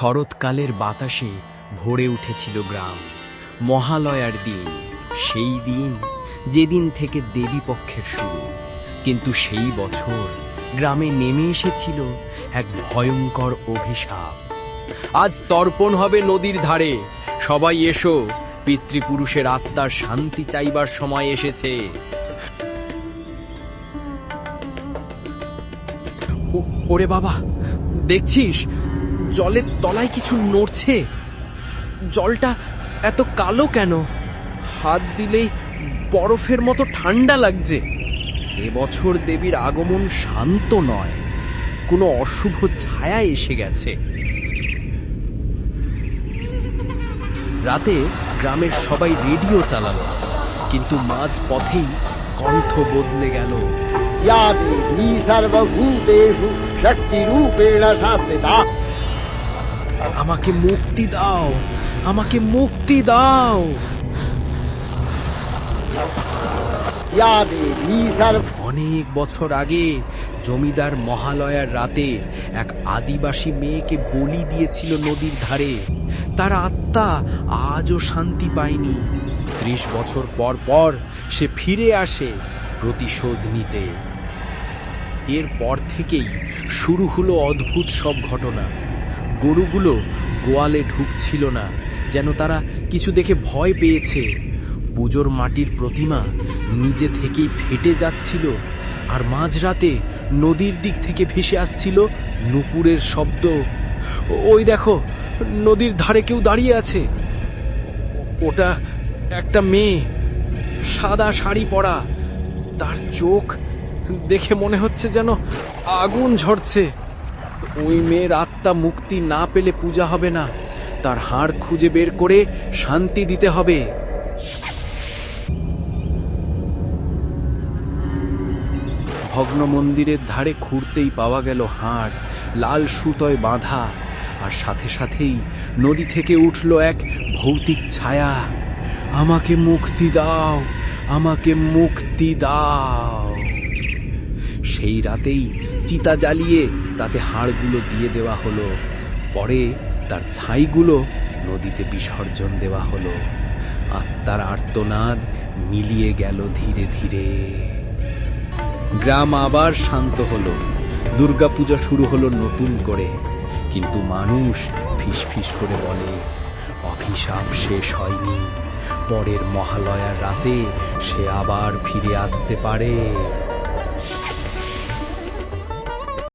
শরৎকালের বাতাসে ভরে উঠেছিল গ্রাম। মহালয়ার দিন, সেই দিন যেদিন থেকে দেবীপক্ষের শুরু। কিন্তু সেই বছর গ্রামে নেমে এসেছিল এক ভয়ঙ্কর অভিশাপ। আজ তর্পণ হবে নদীর ধারে, সবাই এসো, পিতৃপুরুষের আত্মার শান্তি চাইবার সময় এসেছে। ওরে বাবা, দেখছিস জলের তলায় কিছু নড়ছে? জলটা এত কালো কেন? হাত দিলেই বরফের মতো ঠান্ডা লাগছে। এবছর দেবীর আগমন শান্ত নয়, কোনো অশুভ ছায়া এসে গেছে। রাতে গ্রামের সবাই রেডিও চালালো, কিন্তু মাঝ পথেই কণ্ঠ বদলে গেল। या देवी सर्वभूतेषु शक्तिरूपेण संस्थिता। আমাকে মুক্তি দাও, আমাকে মুক্তি দাও। या देवी অনেক বছর আগে জমিদার মহালয়ার রাতে এক আদিবাসী মেয়েকে বলি দিয়েছিল নদীর ধারে। তার আত্মা আজও শান্তি পায়নি। 30 বছর পর পর সে ফিরে আসে প্রতিশোধ নিতে। এরপর থেকেই শুরু হলো অদ্ভুত সব ঘটনা। গরুগুলো গোয়ালে ঢুকছিল না, যেন তারা কিছু দেখে ভয় পেয়েছে। পুজোর মাটির প্রতিমা নিজে থেকেই ফেটে যাচ্ছিল, আর মাঝরাতে নদীর দিক থেকে ভেসে আসছিল নুপুরের শব্দ। ওই দেখো, নদীর ধারে কেউ দাঁড়িয়ে আছে। ওটা একটা মেয়ে, সাদা শাড়ি পরা। তার চোখ দেখে মনে হচ্ছে যেন আগুন ঝরছে। ওই মেয়ের আত্মা মুক্তি না পেলে পূজা হবে না। তার হাড় খুঁজে বের করে শান্তি দিতে হবে। ভগ্ন মন্দিরের ধারে খুঁড়তেই পাওয়া গেল হাড়, লাল সুতোয় বাঁধা। আর সাথে সাথেই নদী থেকে উঠল এক ভৌতিক ছায়া। আমাকে মুক্তি দাও, আমাকে মুক্তি দাও। সেই রাতেই চিতা জ্বালিয়ে তাতে হাড়গুলো দিয়ে দেওয়া হলো। পরে তার ছাইগুলো নদীতে বিসর্জন দেওয়া হলো। আত্মার আর্তনাদ মিলিয়ে গেল ধীরে ধীরে। গ্রাম আবার শান্ত হলো। দুর্গাপূজা শুরু হলো নতুন করে। কিন্তু মানুষ ফিসফিস করে বলে, অভিশাপ শেষ হয়নি। পরের মহালয়ার রাতে সে আবার ফিরে আসতে পারে।